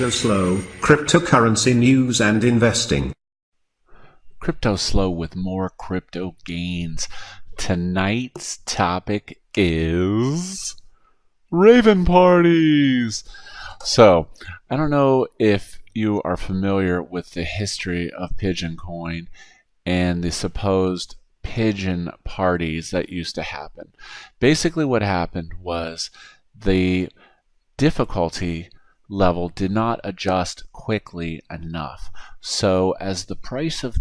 CryptoSLO, cryptocurrency news and investing. CryptoSLO with more crypto gains. Tonight's topic is Raven parties. So, I don't know if you are familiar with the history of Pigeon Coin and the supposed pigeon parties that used to happen. Basically what happened was the difficulty level did not adjust quickly enough. So as the price of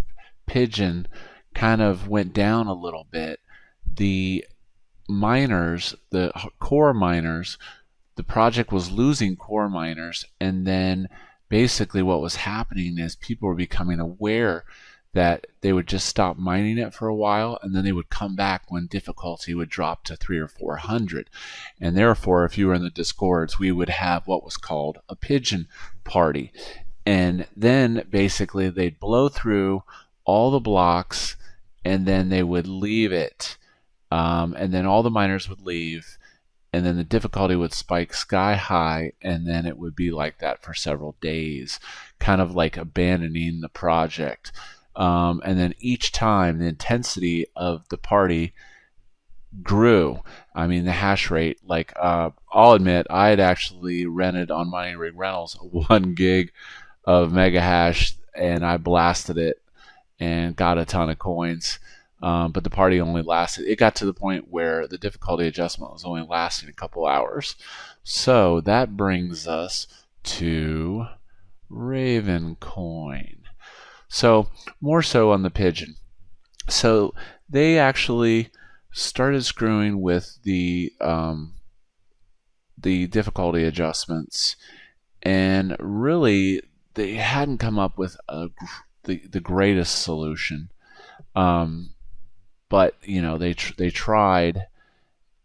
Pigeon kind of went down a little bit, the miners, the core miners, the project was losing core miners, and then basically what was happening is people were becoming aware that they would just stop mining it for a while, and then they would come back when difficulty would drop to 300 or 400. And therefore, if you were in the discords, we would have what was called a pigeon party. And then basically they'd blow through all the blocks, and then they would leave it. And then all the miners would leave, and then the difficulty would spike sky high, and then it would be like that for several days, kind of like abandoning the project. And then each time the intensity of the party grew. I mean, the hash rate, like, I'll admit, I had actually rented on Mining Rig Rentals 1 gig of mega hash, and I blasted it and got a ton of coins. But the party only lasted, it got to the point where the difficulty adjustment was only lasting a couple hours. So that brings us to RavenCoin. So more so on the pigeon. So they actually started screwing with the difficulty adjustments, and really they hadn't come up with the greatest solution. But you know, they tried,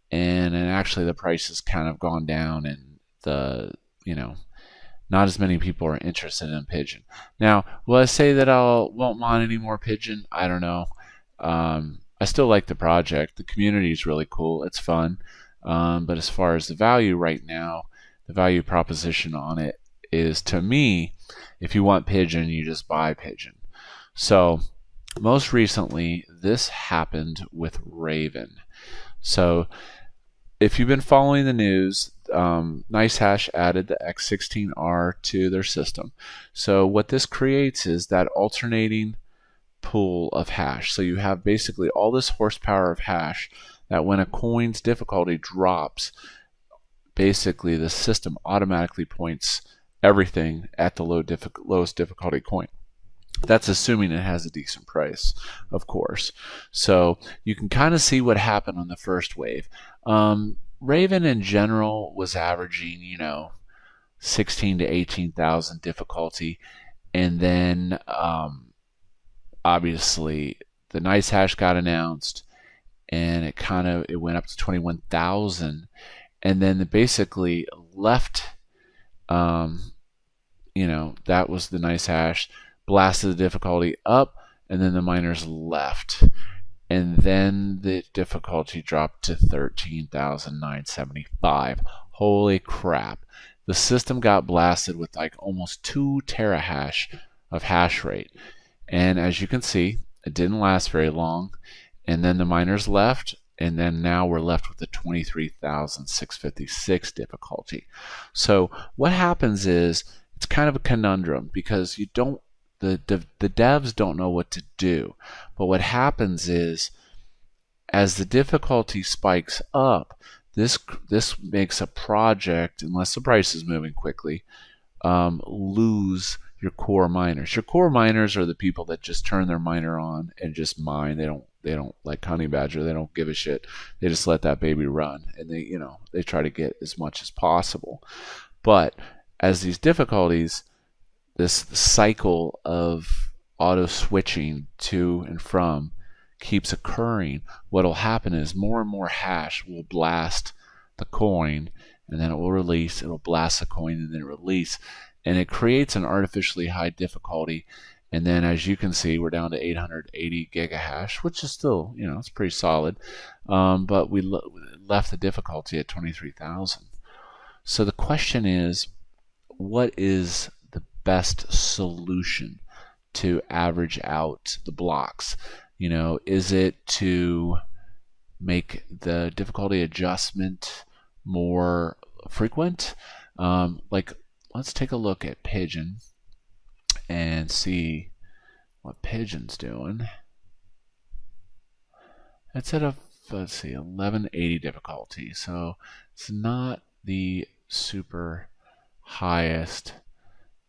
and actually the price has kind of gone down, and not as many people are interested in Pigeon. Now, will I say that won't mine any more Pigeon? I don't know. I still like the project. The community is really cool. It's fun. But as far as the value right now, the value proposition on it is, to me, if you want Pigeon, you just buy Pigeon. So most recently, this happened with Raven. So if you've been following the news, NiceHash added the X16R to their system. So what this creates is that alternating pool of hash. So you have basically all this horsepower of hash that when a coin's difficulty drops, basically the system automatically points everything at the lowest difficulty coin. That's assuming it has a decent price, of course. So you can kind of see what happened on the first wave. Raven in general was averaging, 16 to 18,000 difficulty, and then obviously the NiceHash got announced, and it went up to 21,000, and then it basically left. That was the NiceHash, blasted the difficulty up, and then the miners left. And then the difficulty dropped to 13,975. Holy crap. The system got blasted with like almost 2 terahash of hash rate. And as you can see, it didn't last very long. And then the miners left, and then now we're left with the 23,656 difficulty. So what happens is, it's kind of a conundrum, because the devs don't know what to do. But what happens is, as the difficulty spikes up, this makes a project, unless the price is moving quickly, lose your core miners. Your core miners are the people that just turn their miner on and just mine. They don't like Honey Badger. They don't give a shit. They just let that baby run, and they try to get as much as possible. But as these difficulties, this cycle of auto switching to and from keeps occurring, what will happen is more and more hash will blast the coin, and then it will release, it will blast the coin, and then release, and it creates an artificially high difficulty. And then, as you can see, we're down to 880 gigahash, which is still, it's pretty solid, but we left the difficulty at 23,000. So the question is, what is the best solution to average out the blocks? You know, is it to make the difficulty adjustment more frequent? Like, let's take a look at Pigeon and see what Pigeon's doing. It's at a, let's see, 1180 difficulty, so it's not the super highest,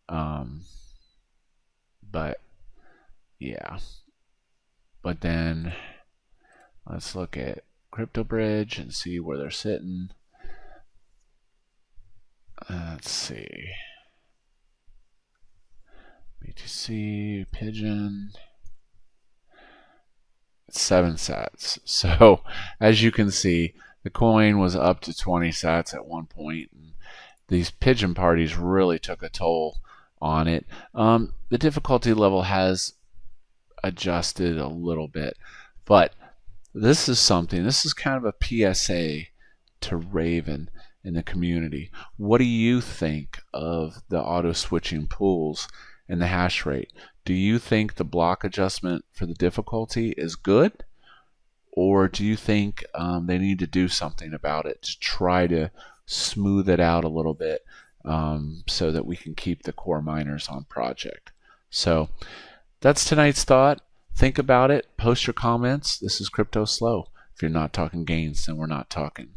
but yeah. But then let's look at CryptoBridge and see where they're sitting. Let's see. BTC, Pigeon, 7 sats. So as you can see, the coin was up to 20 sats at one point, and these Pigeon parties really took a toll on it. The difficulty level has adjusted a little bit, but this is kind of a PSA to Raven in the community. What do you think of the auto switching pools and the hash rate? Do you think the block adjustment for the difficulty is good, or do you think they need to do something about it to try to smooth it out a little bit, so that we can keep the core miners on project? So that's tonight's thought. Think about it. Post your comments. This is CryptoSLO. If you're not talking gains, then we're not talking.